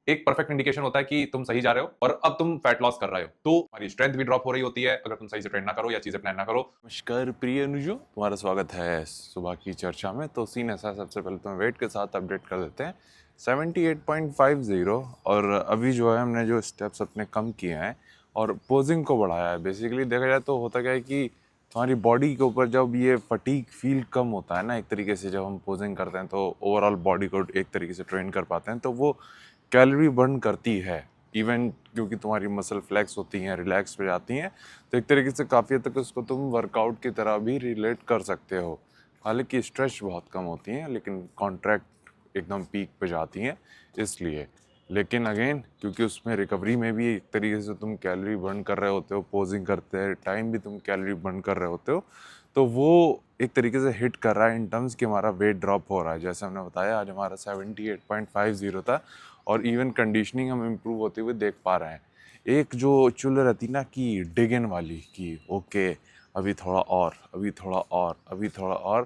एक perfect indication होता है कि तुम सही जा रहे हो और अब तुम फैट लॉस कर रहे हो। तो हमारी स्ट्रेंथ भी ड्रॉप हो रही होती है अगर तुम सही से ट्रेन ना करो या चीजें प्लान ना करो। नमस्कार प्रिय अनुजो, तुम्हारा स्वागत है सुबह की चर्चा में। तो सीन ऐसा, सबसे पहले तुम्हें वेट के साथ अपडेट कर देते हैं 78.50। और अभी जो है हमने जो स्टेप्स अपने कम किए हैं और पोजिंग को बढ़ाया है। बेसिकली देखा जाए तो होता क्या है कि तुम्हारी बॉडी के ऊपर जब ये फटीग फील कम होता है ना, एक तरीके से जब हम पोजिंग करते हैं तो ओवरऑल बॉडी को एक तरीके से ट्रेन कर पाते हैं, तो वो कैलोरी बर्न करती है। इवन क्योंकि तुम्हारी मसल फ्लेक्स होती हैं, रिलैक्स हो जाती हैं, तो एक तरीके से काफ़ी हद तक उसको तुम वर्कआउट की तरह भी रिलेट कर सकते हो। हालांकि स्ट्रेच बहुत कम होती हैं लेकिन कॉन्ट्रैक्ट एकदम पीक पे जाती हैं इसलिए। लेकिन अगेन क्योंकि उसमें रिकवरी में भी एक तरीके से तुम कैलोरी बर्न कर रहे होते हो, पोजिंग करते टाइम भी तुम कैलोरी बर्न कर रहे होते हो, तो वो एक तरीके से हिट कर रहा है इन टर्म्स कि हमारा वेट ड्रॉप हो रहा है। जैसे हमने बताया आज हमारा 78.50 था और इवन कंडीशनिंग हम इम्प्रूव होते हुए देख पा रहे हैं। एक जो चुल रहती ना कि डिग इन वाली कि ओके अभी थोड़ा और, अभी थोड़ा और, अभी थोड़ा और,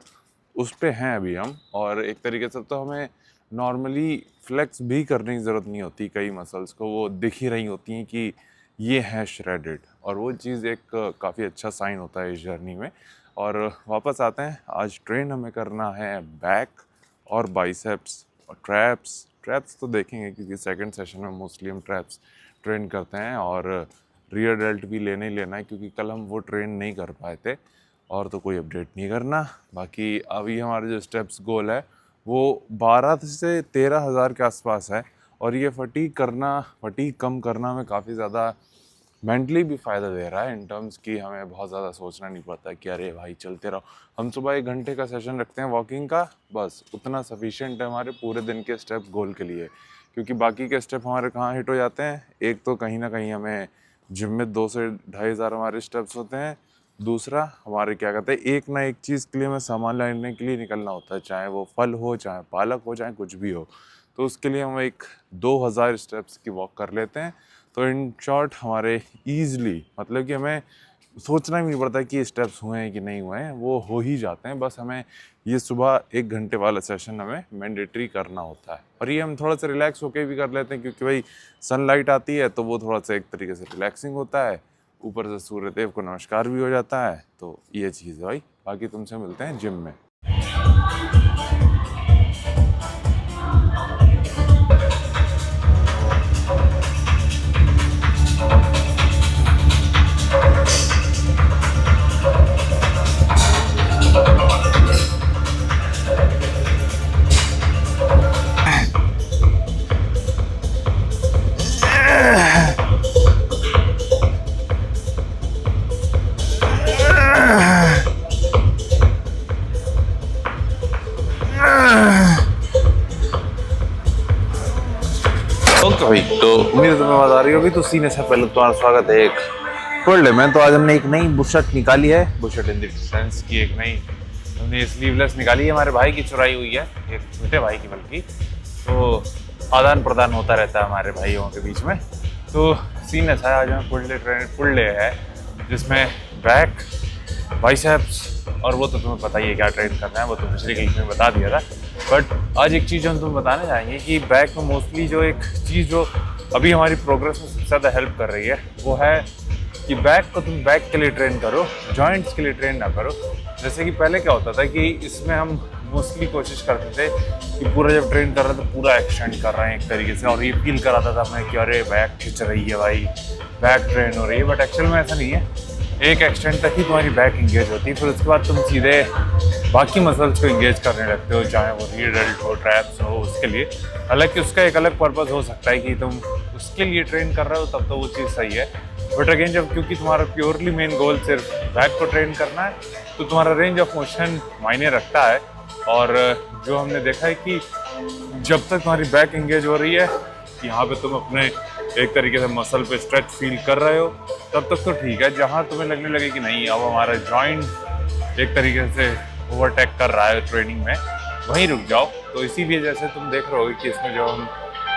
उस पे हैं अभी हम। और एक तरीके से तो हमें नॉर्मली फ्लेक्स भी करने की ज़रूरत नहीं होती, कई मसल्स को वो दिख ही रही होती हैं कि ये हैं श्रेडेड, और वो चीज़ एक काफ़ी अच्छा साइन होता है इस जर्नी में। और वापस आते हैं, आज ट्रेन हमें करना है बैक और बाइसेप्स और ट्रैप्स तो देखेंगे क्योंकि सेकंड सेशन में मोस्टली हम ट्रैप्स ट्रेन करते हैं, और रियर डेल्ट भी लेना ही लेना है क्योंकि कल हम वो ट्रेन नहीं कर पाए थे। और तो कोई अपडेट नहीं करना। बाकी अभी हमारा जो स्टेप्स गोल है वो 12 से 13 हज़ार के आसपास है। और ये फटीग कम करना हमें काफ़ी ज़्यादा मेंटली भी फ़ायदा दे रहा है इन टर्म्स कि हमें बहुत ज़्यादा सोचना नहीं पड़ता कि अरे भाई चलते रहो। हम सुबह 1 घंटे का सेशन रखते हैं वॉकिंग का, बस उतना सफिशिएंट है हमारे पूरे दिन के स्टेप गोल के लिए। क्योंकि बाकी के स्टेप हमारे कहाँ हिट हो जाते हैं, एक तो कहीं ना कहीं हमें जिम में 2 से 2,500 हमारे स्टेप्स होते हैं, दूसरा हमारे क्या कहते हैं एक ना एक चीज़ के लिए हमें सामान लाने के लिए निकलना होता है, चाहे वो फल हो, चाहे पालक हो, चाहे कुछ भी हो। तो उसके लिए हम एक 2,000 स्टेप्स की वॉक कर लेते हैं। तो इन शॉर्ट हमारे ईज़िली, मतलब कि हमें सोचना भी नहीं पड़ता कि ये स्टेप्स हुए हैं कि नहीं हुए हैं, वो हो ही जाते हैं। बस हमें ये सुबह 1 घंटे वाला सेशन हमें मैंडेटरी करना होता है, और ये हम थोड़ा सा रिलैक्स होके भी कर लेते हैं क्योंकि भाई सनलाइट आती है तो वो थोड़ा सा एक तरीके से रिलैक्सिंग होता है, ऊपर से सूर्यदेव को नमस्कार भी हो जाता है। तो ये चीज़ है भाई। बाकी तुमसे मिलते हैं जिम में। ओके भाई, तो उम्मीद तुम्हें आवाज आ रही होगी। तो सीने से पहले तुम्हारा स्वागत है एक ट्वेल्डे में। तो आज हमने एक नई बुशर्ट निकाली है, बुशर्ट इन द सेंस की एक नई हमने स्लीवलेस निकाली है। हमारे भाई की चुराई हुई है, एक छोटे भाई की बल्कि। तो आदान प्रदान होता रहता है हमारे भाइयों के बीच में। तो सीन ऐसा है, आज हमें फुल डे है जिसमें बैक, बाइसेप्स, और वो तो तुम्हें पता ही है क्या ट्रेन करना है, वो तो पिछले क्लिप में बता दिया था। बट आज एक चीज़ हम तुम्हें बताने जाएंगे कि बैक में मोस्टली जो एक चीज़ जो अभी हमारी प्रोग्रेस में सबसे ज़्यादा हेल्प कर रही है वो है कि बैक को तुम बैक के लिए ट्रेन करो, जॉइंट्स के लिए ट्रेन ना करो। जैसे कि पहले क्या होता था कि इसमें हम मोस्टली कोशिश करते थे कि पूरा जब ट्रेन कर रहे थे पूरा एक्सटेंड कर रहे हैं एक तरीके से, और ये फील कराता था हमें कि अरे बैक खिंच रही है भाई, बैक ट्रेन हो रही है। बट एक्चुअल में ऐसा नहीं है। एक एक्सटेंड तक ही तुम्हारी बैक इंगेज होती है, फिर उसके बाद तुम सीधे बाकी मसल्स को इंगेज करने लगते हो, चाहे वो रियर डेल्ट हो, ट्रैप्स हो, उसके लिए। हालांकि उसका एक अलग पर्पस हो सकता है कि तुम उसके लिए ट्रेन कर रहे हो तब तो वो चीज़ सही है। बट अगेन जब क्योंकि तुम्हारा प्योरली मेन गोल सिर्फ बैक को ट्रेन करना है तो तुम्हारा रेंज ऑफ मोशन मायने रखता है। और जो हमने देखा है कि जब तक तुम्हारी बैक इंगेज हो रही है, यहाँ पे तुम अपने एक तरीके से मसल पे स्ट्रेच फील कर रहे हो, तब तक तो ठीक है। जहाँ तुम्हें लगने लगे कि नहीं अब हमारा जॉइंट एक तरीके से ओवरटेक कर रहा है ट्रेनिंग में, वहीं रुक जाओ। तो इसीलिए जैसे तुम देख रहे हो कि इसमें जो हम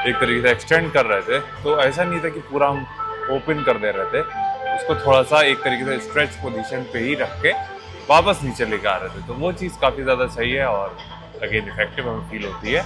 एक तरीके से एक्सटेंड कर रहे थे तो ऐसा नहीं था कि पूरा हम ओपन कर दे रहे थे, उसको थोड़ा सा एक तरीके से स्ट्रेच पोजीशन पे ही रख के वापस नीचे लेके आ रहे थे। तो वो चीज़ काफ़ी ज़्यादा सही है और अगेन इफेक्टिव हमें फील होती है।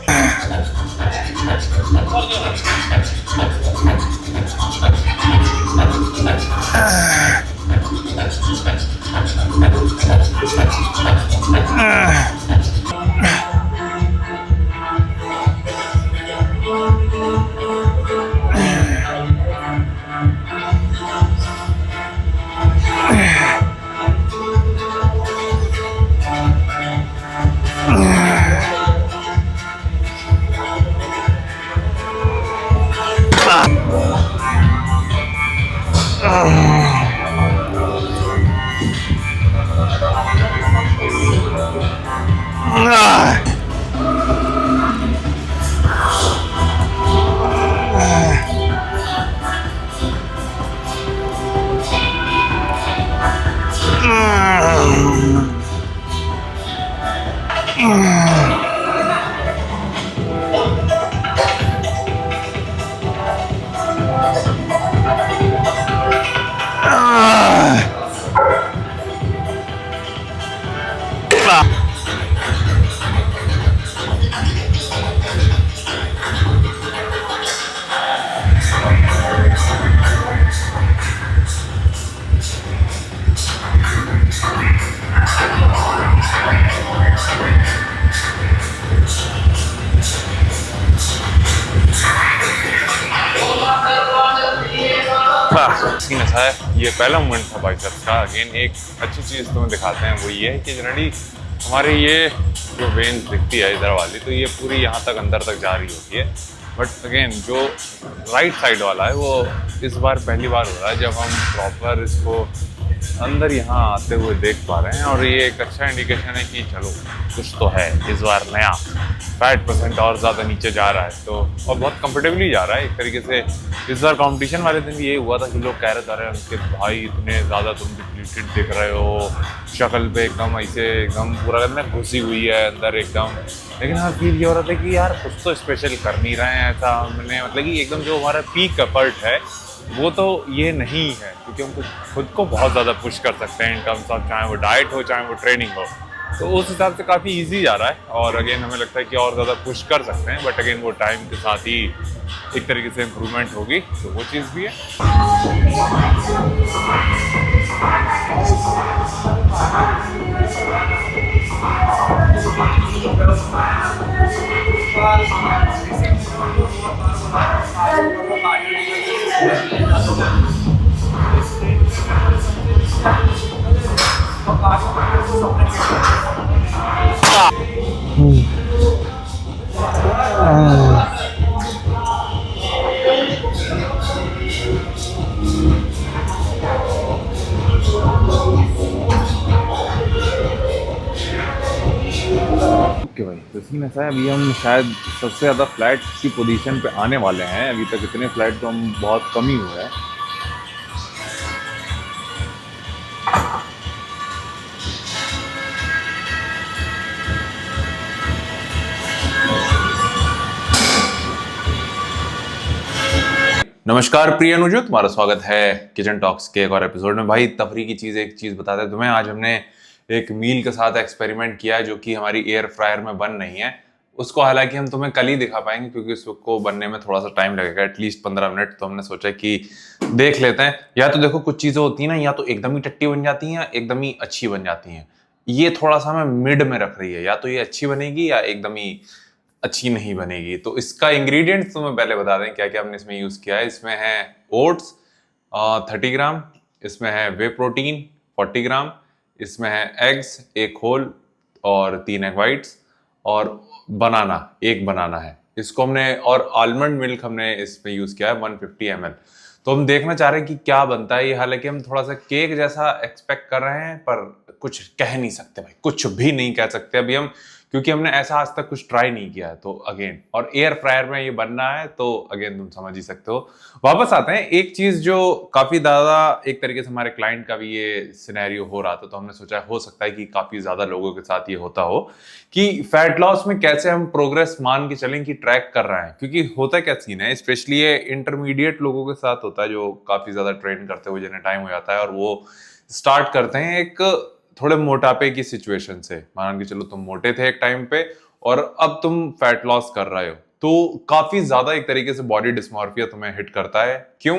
सीन ऐसा है, ये पहला मोमेंट था बाइसेप्स का। अगेन एक अच्छी चीज़ तुम्हें दिखाते हैं, वो ये है कि जनरली हमारे ये जो वेन्स दिखती है इधर वाली, तो ये पूरी यहाँ तक अंदर तक जा रही होती है। बट अगेन जो राइट साइड वाला है वो इस बार पहली बार हो रहा है जब हम प्रॉपर इसको अंदर यहाँ आते हुए देख पा रहे हैं। और ये एक अच्छा इंडिकेशन है कि चलो कुछ तो है इस बार नया, फैट परसेंट और ज़्यादा नीचे जा रहा है। तो और बहुत कंफर्टेबली जा रहा है एक तरीके से। इस बार कंपटीशन वाले दिन ये हुआ था कि लोग कह रहे थे कि भाई इतने ज़्यादा तुम डिप्लीटेड दिख रहे हो, शक्ल पे एकदम ऐसे एकदम पूरा में घुसी हुई है अंदर एकदम। लेकिन हाँ फील ये हो रहा था कि यार कुछ तो स्पेशल कर नहीं रहे हैं ऐसा हमने, मतलब कि एकदम जो हमारा पीक एफर्ट है वो तो ये नहीं है, क्योंकि हम खुद को बहुत ज़्यादा पुश कर सकते हैं इन टर्म्स ऑफ, चाहे वो डाइट हो चाहे वो ट्रेनिंग हो। तो उस हिसाब से काफ़ी इजी जा रहा है। और अगेन हमें लगता है कि और ज़्यादा पुश कर सकते हैं, बट अगेन वो टाइम के साथ ही एक तरीके से इम्प्रूवमेंट होगी, तो वो चीज़ भी है। ओके भाई, तो सीन ऐसा है, अभी हम शायद सबसे ज़्यादा फ्लैट की पोजीशन पे आने वाले हैं। अभी तक इतने फ्लैट तो हम बहुत कम ही हुए हैं। नमस्कार प्रिय अनुजो, तुम्हारा स्वागत है किचन टॉक्स के एक और एपिसोड में। भाई तफरी की चीज़, एक चीज़ बताते हैं तुम्हें। आज हमने एक मील के साथ एक्सपेरिमेंट किया है जो कि हमारी एयर फ्रायर में बन नहीं है। उसको हालांकि हम तुम्हें कल ही दिखा पाएंगे क्योंकि उसको बनने में थोड़ा सा टाइम लगेगा, एटलीस्ट 15 मिनट। तो हमने सोचा कि देख लेते हैं। या तो देखो कुछ चीज़ें होती हैं ना, या तो एकदम ही टट्टी बन जाती हैं या एकदम ही अच्छी बन जाती हैं। ये थोड़ा सा हमें मिड में रख रही है, या तो ये अच्छी बनेगी या एकदम ही अच्छी नहीं बनेगी। तो इसका इंग्रेडिएंट्स तुम्हें पहले बता दें क्या क्या हमने इसमें यूज किया है। इसमें है ओट्स 30 ग्राम, इसमें है वे प्रोटीन 40 ग्राम, इसमें है एग्स 1 होल और 3 एग वाइट्स, और बनाना 1 बनाना है इसको हमने, और आलमंड मिल्क हमने इसमें यूज किया है 150 ml। तो हम देखना चाह रहे हैं कि क्या बनता है ये। हालांकि हम थोड़ा सा केक जैसा एक्सपेक्ट कर रहे हैं, पर कुछ कह नहीं सकते भाई, कुछ भी नहीं कह सकते अभी हम, क्योंकि हमने ऐसा आज तक कुछ ट्राई नहीं किया है। तो अगेन, और एयर फ्रायर में ये बनना है, तो अगेन तुम समझ ही सकते हो। वापस आते हैं, एक चीज जो काफी ज्यादा एक तरीके से हमारे क्लाइंट का भी ये सिनेरियो हो रहा था, तो हमने सोचा हो सकता है कि काफी ज्यादा लोगों के साथ ये होता हो कि फैट लॉस में कैसे हम प्रोग्रेस मान के चलें कि ट्रैक कर रहे हैं। क्योंकि होता क्या सीन है, स्पेशली ये इंटरमीडिएट लोगों के साथ होता है जो काफी ज्यादा ट्रेन करते हुए जिन्हें टाइम हो जाता है, और वो स्टार्ट करते हैं एक थोड़े मोटापे की सिचुएशन से। मान के चलो तुम मोटे थे एक टाइम पे और अब तुम फैट लॉस कर रहे हो, तो काफी ज्यादा एक तरीके से बॉडी डिस्मॉर्फिया तुम्हें हिट करता है। क्यों?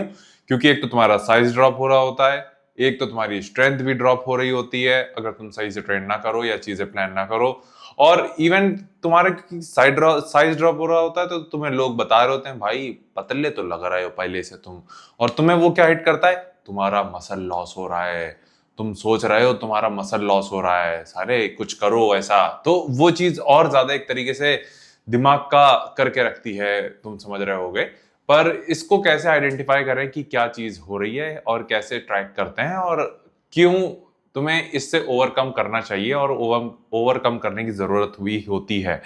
क्योंकि एक तो तुम्हारा साइज ड्रॉप हो रहा होता है, एक तो तुम्हारी स्ट्रेंथ भी ड्रॉप हो रही होती है अगर तुम सही से ट्रेन ना करो या चीजें प्लान ना करो। और इवन तुम्हारा साइज ड्रॉप हो रहा होता है, तो तुम्हें लोग बता रहे होते हैं भाई पतले तो लग रहे हो पहले से तुम, और तुम्हें वो क्या हिट करता है, तुम्हारा मसल लॉस हो रहा है। तुम सोच रहे हो तुम्हारा मसल लॉस हो रहा है, सारे कुछ करो ऐसा। तो वो चीज और ज्यादा एक तरीके से दिमाग का करके रखती है, तुम समझ रहे होगे। पर इसको कैसे आइडेंटिफाई करें कि क्या चीज हो रही है और कैसे ट्रैक करते हैं और क्यों तुम्हें इससे ओवरकम करना चाहिए और ओवरकम करने की जरूरत हुई होती है।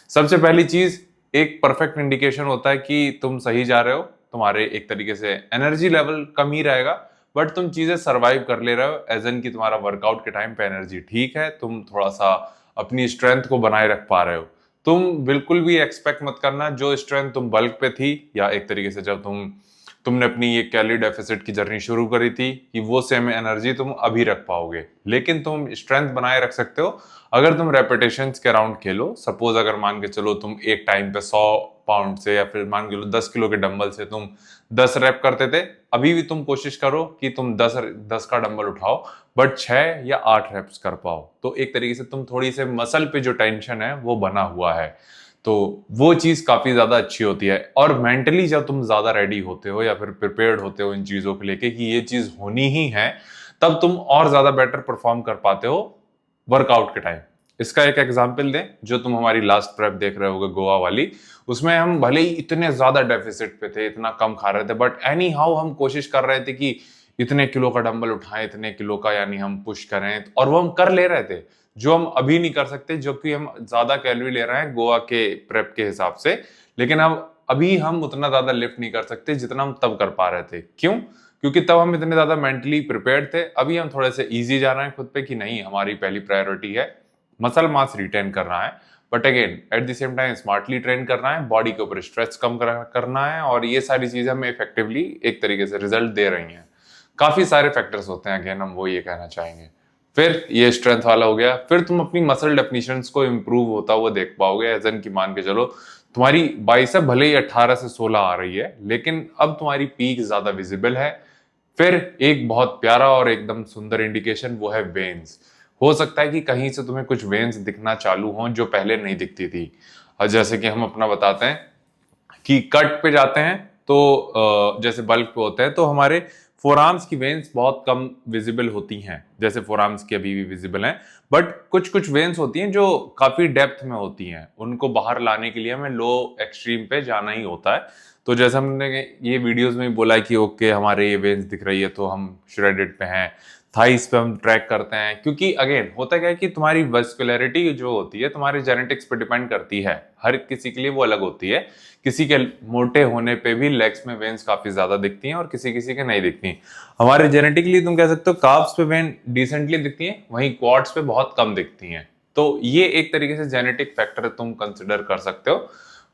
सबसे पहली चीज, एक परफेक्ट इंडिकेशन होता है कि तुम सही जा रहे हो। तुम्हारे एक तरीके से एनर्जी लेवल कम ही रहेगा बट तुम चीजें सरवाइव कर ले रहे हो, एज एन की तुम्हारा वर्कआउट के टाइम पे एनर्जी ठीक है, तुम थोड़ा सा अपनी स्ट्रेंथ को बनाए रख पा रहे हो। तुम बिल्कुल भी एक्सपेक्ट मत करना जो स्ट्रेंथ तुम बल्क पे थी या एक तरीके से जब तुमने अपनी ये कैलोरी डेफिसिट की जर्नी शुरू करी थी कि वो सेम एनर्जी तुम अभी रख पाओगे, लेकिन तुम स्ट्रेंथ बनाए रख सकते हो अगर तुम रेपिटेशंस के राउंड खेलो। सपोज अगर मान के चलो तुम एक टाइम पे 100 पाउंड से या फिर मान के लो 10 किलो के डंबल से तुम 10 रैप करते थे, अभी भी तुम कोशिश करो कि तुम 10 का डंबल उठाओ बट 6 या 8 रैप्स कर पाओ। तो एक तरीके से तुम थोड़ी से मसल पे जो टेंशन है वो बना हुआ है, तो वो चीज काफी ज्यादा अच्छी होती है। और मेंटली जब तुम ज्यादा रेडी होते हो या फिर प्रिपेयर्ड होते हो इन चीजों को लेके कि ये चीज होनी ही है, तब तुम और ज्यादा बेटर परफॉर्म कर पाते हो वर्कआउट के टाइम। इसका एक एग्जांपल दें, जो तुम हमारी लास्ट प्रेप देख रहे होगे गोवा वाली, उसमें हम भले ही इतने ज्यादा डेफिसिट पे थे, इतना कम खा रहे थे, बट एनी हाउ हम कोशिश कर रहे थे कि इतने किलो का डंबल उठाएं, इतने किलो का यानी हम पुश करें, और वो हम कर ले रहे थे जो हम अभी नहीं कर सकते, जो कि हम ज्यादा कैलोरी ले रहे हैं गोवा के प्रेप के हिसाब से। लेकिन अब अभी हम उतना ज्यादा लिफ्ट नहीं कर सकते जितना हम तब कर पा रहे थे। क्यों? क्योंकि तब हम इतने ज्यादा मेंटली प्रिपेयर्ड थे। अभी हम थोड़े से इजी जा रहे हैं खुद पे कि नहीं, हमारी पहली प्रायोरिटी है मसल मास रिटेन करना है, but again at the same time smartly train करना है, बॉडी के ऊपर स्ट्रेस कम करना है, और ये सारी चीजें हमें इफेक्टिवली एक तरीके से रिजल्ट दे रही हैं। काफी सारे फैक्टर्स होते हैं, अगेन हम वो ये कहना चाहेंगे। फिर ये स्ट्रेंथ वाला हो गया, फिर तुम अपनी मसल डेफिनेशंस को इम्प्रूव होता हुआ देख पाओगे। एज एन की मान के चलो तुम्हारी बाइसेप भले ही 18 से 16 आ रही है, लेकिन अब तुम्हारी पीक ज्यादा विजिबल है। फिर एक बहुत प्यारा और एकदम सुंदर इंडिकेशन वो है वेन्स। हो सकता है कि कहीं से तुम्हें कुछ वेन्स दिखना चालू हों जो पहले नहीं दिखती थी। और जैसे कि हम अपना बताते हैं कि कट पे जाते हैं तो जैसे बल्क पे होते हैं तो हमारे फोरआर्म्स की वेन्स बहुत कम विजिबल होती हैं, जैसे फोरआर्म्स की अभी भी विजिबल हैं, बट कुछ कुछ वेन्स होती हैं जो काफी डेप्थ में होती हैं। उनको बाहर लाने के लिए हमें लो एक्सट्रीम पे जाना ही होता है। तो जैसे हमने ये वीडियोस में भी बोला है कि ओके हमारे ये वेन्स दिख रही है तो हम श्रेडेड पे हैं, थाइस पे हम ट्रैक करते हैं, क्योंकि अगेन होता क्या है कि तुम्हारी वस्कुलरिटी जो होती है तुम्हारे जेनेटिक्स पे डिपेंड करती है। हर किसी के लिए वो अलग होती है। किसी के मोटे होने पे भी लेग्स में वेन्स काफी ज्यादा दिखती हैं और किसी किसी के नहीं दिखती। हमारे जेनेटिकली तुम कह सकते हो काफ्स पे वेन डिसेंटली दिखती हैं, वहीं क्वाड्स पे बहुत कम दिखती हैं। तो ये एक तरीके से जेनेटिक फैक्टर तुम कंसिडर कर सकते हो,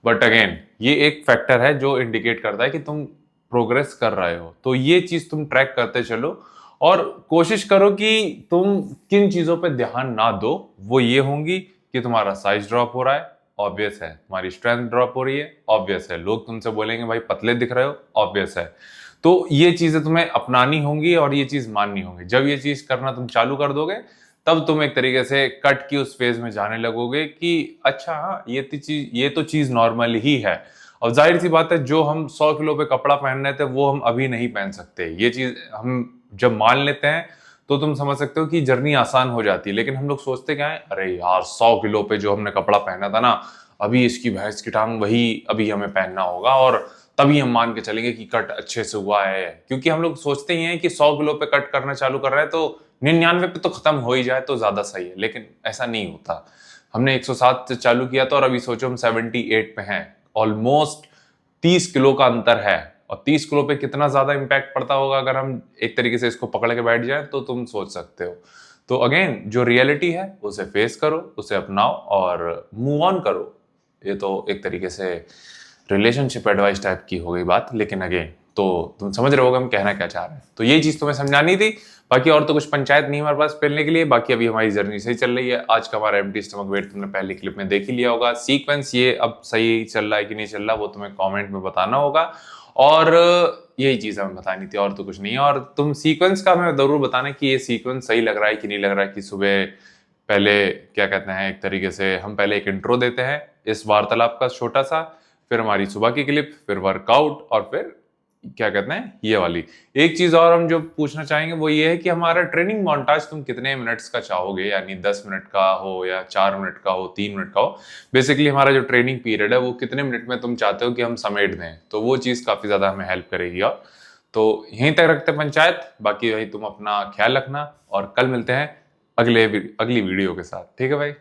बट अगेन ये एक फैक्टर है जो इंडिकेट करता है कि तुम प्रोग्रेस कर रहे हो। तो ये चीज तुम ट्रैक करते चलो और कोशिश करो कि तुम किन चीजों पे ध्यान ना दो। वो ये होंगी कि तुम्हारा साइज ड्रॉप हो रहा है, ऑब्वियस है, तुम्हारी स्ट्रेंथ ड्रॉप हो रही है, ऑब्वियस है, लोग तुमसे बोलेंगे भाई पतले दिख रहे हो, ऑब्वियस है। तो ये चीजें तुम्हें अपनानी होंगी और ये चीज माननी होंगी। जब ये चीज करना तुम चालू कर दोगे तब तुम एक तरीके से कट की उस फेज में जाने लगोगे कि अच्छा हाँ ये तो चीज नॉर्मल ही है। और जाहिर सी बात है, जो हम 100 किलो पे कपड़ा पहन रहे थे वो हम अभी नहीं पहन सकते। ये चीज हम जब मान लेते हैं तो तुम समझ सकते हो कि जर्नी आसान हो जाती है। लेकिन हम लोग सोचते क्या है, अरे यार 100 किलो पे जो हमने कपड़ा पहना था ना, अभी इसकी भैंस की टांग वही अभी हमें पहनना होगा और तभी हम मान के चलेंगे कि कट अच्छे से हुआ है। क्योंकि हम लोग सोचते ही हैं कि 100 किलो पे कट करना चालू कर रहे हैं तो 99 पे तो खत्म हो ही जाए तो ज्यादा सही है, लेकिन ऐसा नहीं होता। हमने 107 से चालू किया था और अभी सोचो हम 78 पे हैं। ऑलमोस्ट 30 किलो का अंतर है, और 30 किलो पे कितना ज्यादा इंपैक्ट पड़ता होगा अगर हम एक तरीके से इसको पकड़ के बैठ जाए तो तुम सोच सकते हो। तो अगेन जो रियलिटी है उसे फेस करो, उसे अपनाओ और मूव ऑन करो। ये तो एक तरीके से रिलेशनशिप एडवाइस टाइप की हो गई बात, लेकिन अगेन तो तुम समझ रहे होगे हम कहना क्या चाह रहे हैं। तो ये चीज तुम्हें समझानी थी, बाकी और तो कुछ पंचायत नहीं हमारे पास पेलने के लिए। बाकी अभी हमारी जर्नी सही चल रही है। आज का हमारा एम्प्टी स्टमक वेट तुमने पहली क्लिप में देख ही लिया होगा। सीक्वेंस ये अब सही चल रहा है कि नहीं चल रहा वो तुम्हें कमेंट में बताना होगा, और यही चीज हमें बतानी थी और तो कुछ नहीं है। और तुम सीक्वेंस का हमें जरूर बताना कि ये सीक्वेंस सही लग रहा है कि नहीं लग रहा है। कि सुबह पहले क्या कहते हैं, एक तरीके से हम पहले एक इंट्रो देते हैं इस वार्तालाप का छोटा सा, फिर हमारी सुबह की क्लिप, फिर वर्कआउट, और फिर क्या कहते हैं, ये वाली। एक चीज और हम जो पूछना चाहेंगे वो ये है कि हमारा ट्रेनिंग मोन्टाज तुम कितने मिनट्स का चाहोगे, यानी 10 मिनट का हो या 4 मिनट का हो, 3 मिनट का हो। बेसिकली हमारा जो ट्रेनिंग पीरियड है वो कितने मिनट में तुम चाहते हो कि हम समेट दें, तो वो चीज काफी ज्यादा हमें हेल्प करेगी। और तो यहीं तक रखते हैं पंचायत। बाकी भाई तुम अपना ख्याल रखना और कल मिलते हैं अगली वीडियो के साथ। ठीक है भाई।